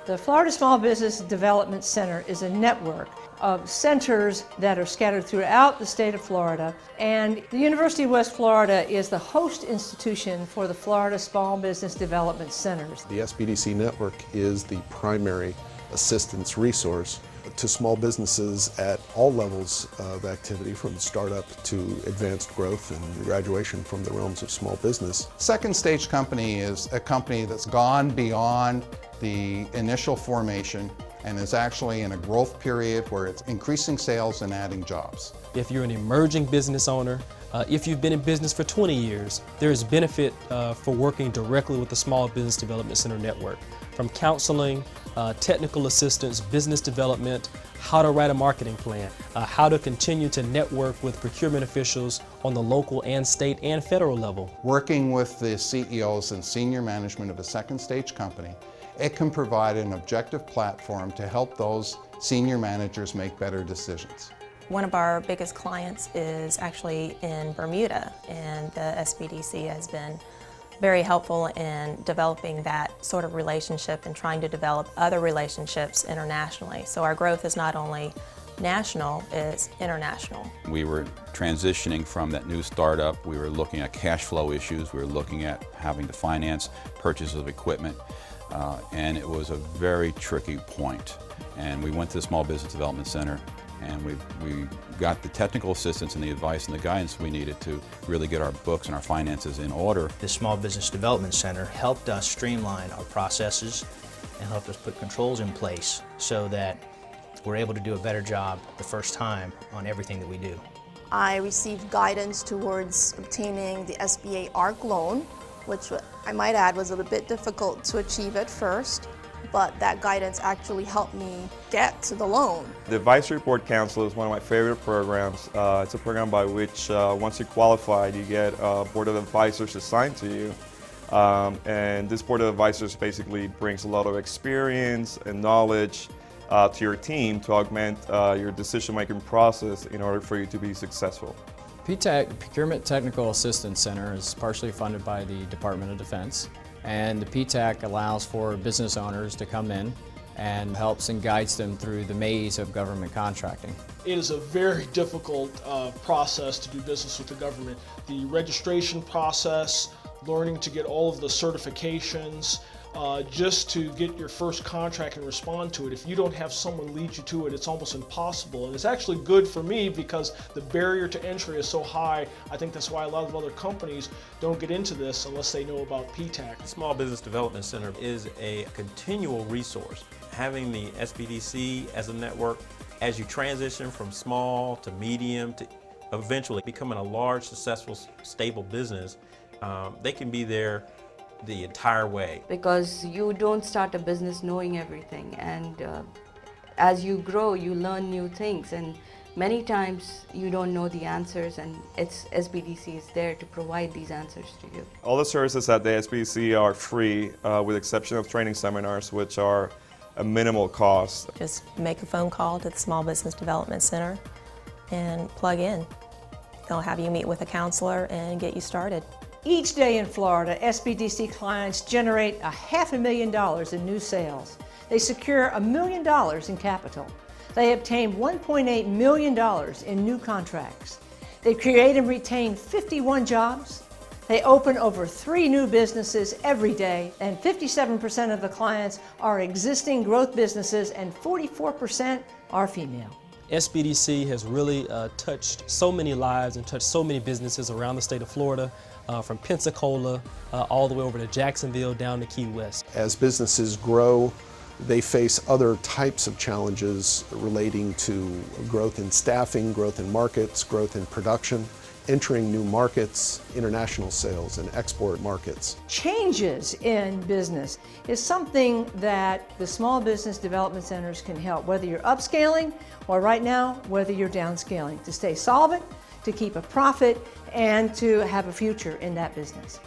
The Florida Small Business Development Center is a network of centers that are scattered throughout the state of Florida, and the University of West Florida is the host institution for the Florida Small Business Development Centers. The SBDC network is the primary assistance resource to small businesses at all levels of activity, from startup to advanced growth and graduation from the realms of small business. Second Stage Company is a company that's gone beyond the initial formation and is actually in a growth period where it's increasing sales and adding jobs. If you're an emerging business owner, if you've been in business for 20 years, there is benefit for working directly with the Small Business Development Center network. From counseling, technical assistance, business development, how to write a marketing plan, how to continue to network with procurement officials on the local and state and federal level. Working with the CEOs and senior management of a second stage company, it can provide an objective platform to help those senior managers make better decisions. One of our biggest clients is actually in Bermuda, and the SBDC has been very helpful in developing that sort of relationship and trying to develop other relationships internationally. So our growth is not only national, it's international. We were transitioning from that new startup. We were looking at cash flow issues. We were looking at having to finance purchases of equipment. And it was a very tricky point. And we went to the Small Business Development Center, and we got the technical assistance and the advice and the guidance we needed to really get our books and our finances in order. The Small Business Development Center helped us streamline our processes and helped us put controls in place so that we're able to do a better job the first time on everything that we do. I received guidance towards obtaining the SBA ARC loan, which I might add was a bit difficult to achieve at first, but that guidance actually helped me get to the loan. The Advisory Board Council is one of my favorite programs. It's a program by which once you're qualified, you get a board of advisors assigned to you. And this board of advisors basically brings a lot of experience and knowledge to your team to augment your decision-making process in order for you to be successful. PTAC, Procurement Technical Assistance Center, is partially funded by the Department of Defense, and the PTAC allows for business owners to come in and helps and guides them through the maze of government contracting. It is a very difficult process to do business with the government. The registration process, learning to get all of the certifications, just to get your first contract and respond to it. If you don't have someone lead you to it, it's almost impossible. And it's actually good for me because the barrier to entry is so high. I think that's why a lot of other companies don't get into this unless they know about PTAC. The Small Business Development Center is a continual resource. Having the SBDC as a network, as you transition from small to medium to eventually becoming a large, successful, stable business, they can be there the entire way. Because you don't start a business knowing everything, and as you grow you learn new things, and many times you don't know the answers, and SBDC is there to provide these answers to you. All the services at the SBDC are free with the exception of training seminars, which are a minimal cost. Just make a phone call to the Small Business Development Center and plug in. They'll have you meet with a counselor and get you started. Each day in Florida, SBDC clients generate $500,000 in new sales. They secure $1 million in capital. They obtain $1.8 million in new contracts. They create and retain 51 jobs. They open over 3 new businesses every day, and 57% of the clients are existing growth businesses and 44% are female. SBDC has really touched so many lives and touched so many businesses around the state of Florida, from Pensacola all the way over to Jacksonville down to Key West. As businesses grow, they face other types of challenges relating to growth in staffing, growth in markets, growth in production, entering new markets, international sales and export markets. Changes in business is something that the Small Business Development Centers can help, whether you're upscaling or right now, whether you're downscaling, to stay solvent, to keep a profit, and to have a future in that business.